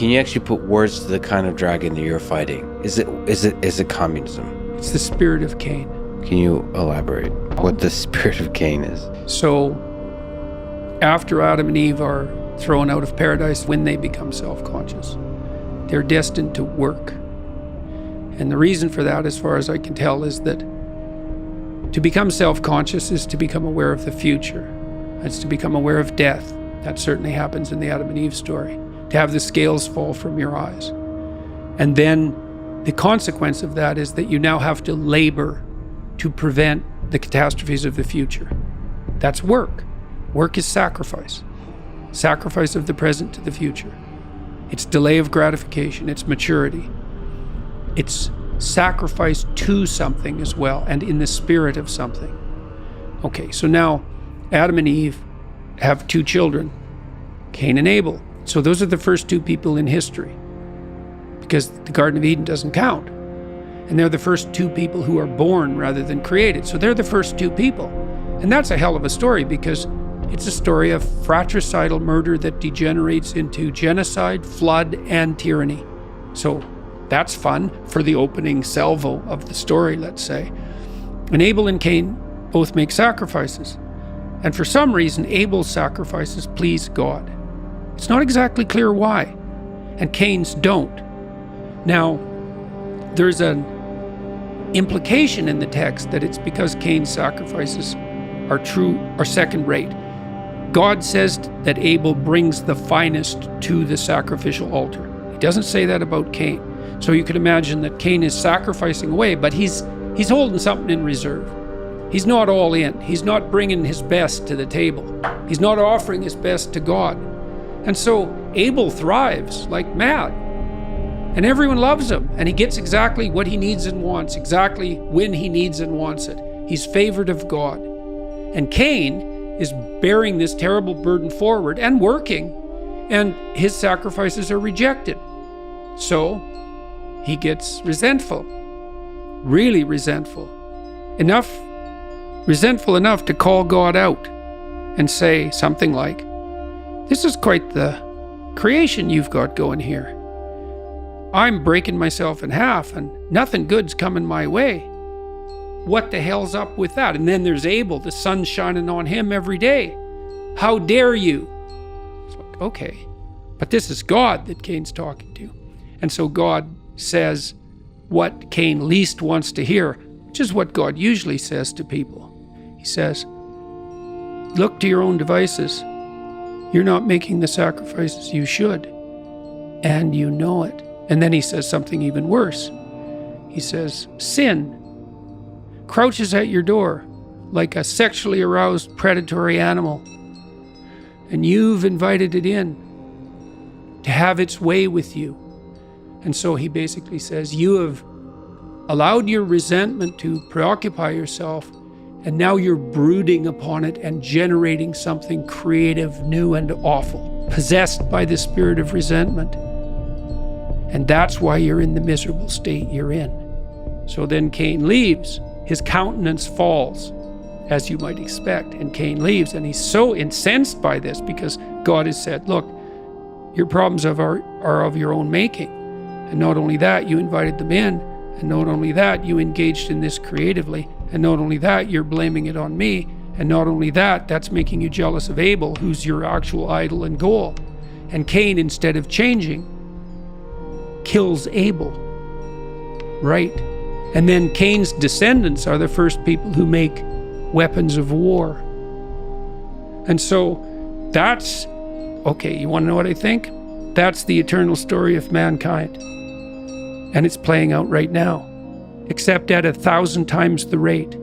Can you actually put words to the kind of dragon that you're fighting? Is it communism? It's the spirit of Cain. Can you elaborate what the spirit of Cain is? So after Adam and Eve are thrown out of paradise, when they become self-conscious, they're destined to work. And the reason for that, as far as I can tell, is that to become self-conscious is to become aware of the future. It's to become aware of death. That certainly happens in the Adam and Eve story. To have the scales fall from your eyes. And then the consequence of that is that you now have to labor to prevent the catastrophes of the future. That's work. Work is sacrifice. Sacrifice of the present to the future. It's delay of gratification. It's maturity. It's sacrifice to something as well, and in the spirit of something. Okay, so now Adam and Eve have two children, Cain and Abel. So those are the first two people in history, because the Garden of Eden doesn't count. And they're the first two people who are born rather than created. So they're the first two people. And that's a hell of a story, because it's a story of fratricidal murder that degenerates into genocide, flood, and tyranny. So that's fun for the opening salvo of the story, let's say. And Abel and Cain both make sacrifices. And for some reason, Abel's sacrifices please God. It's not exactly clear why. And Cain's don't. Now, there's an implication in the text that it's because Cain's sacrifices are second rate. God says that Abel brings the finest to the sacrificial altar. He doesn't say that about Cain. So you could imagine that Cain is sacrificing away, but he's holding something in reserve. He's not all in. He's not bringing his best to the table. He's not offering his best to God. And so Abel thrives like mad. And everyone loves him. And he gets exactly what he needs and wants, exactly when he needs and wants it. He's favored of God. And Cain is bearing this terrible burden forward and working, and his sacrifices are rejected. So he gets resentful, really resentful enough to call God out and say something like, "This is quite the creation you've got going here. I'm breaking myself in half and nothing good's coming my way. What the hell's up with that?" And then there's Abel, the sun's shining on him every day. "How dare you?" It's like, okay, but this is God that Cain's talking to. And so God says what Cain least wants to hear, which is what God usually says to people. He says, "Look to your own devices. You're not making the sacrifices you should, and you know it." And then he says something even worse. He says, "Sin crouches at your door like a sexually aroused predatory animal, and you've invited it in to have its way with you." And so he basically says, you have allowed your resentment to preoccupy yourself, and now you're brooding upon it and generating something creative, new, and awful, possessed by the spirit of resentment. And that's why you're in the miserable state you're in. So then Cain leaves. His countenance falls, as you might expect, and Cain leaves. And he's so incensed by this, because God has said, look, your problems are of your own making. And not only that, you invited them in. And not only that, you engaged in this creatively. And not only that, you're blaming it on me. And not only that, that's making you jealous of Abel, who's your actual idol and goal. And Cain, instead of changing, kills Abel. Right? And then Cain's descendants are the first people who make weapons of war. And so that's, okay, you want to know what I think? That's the eternal story of mankind. And it's playing out right now, except at 1,000 times the rate.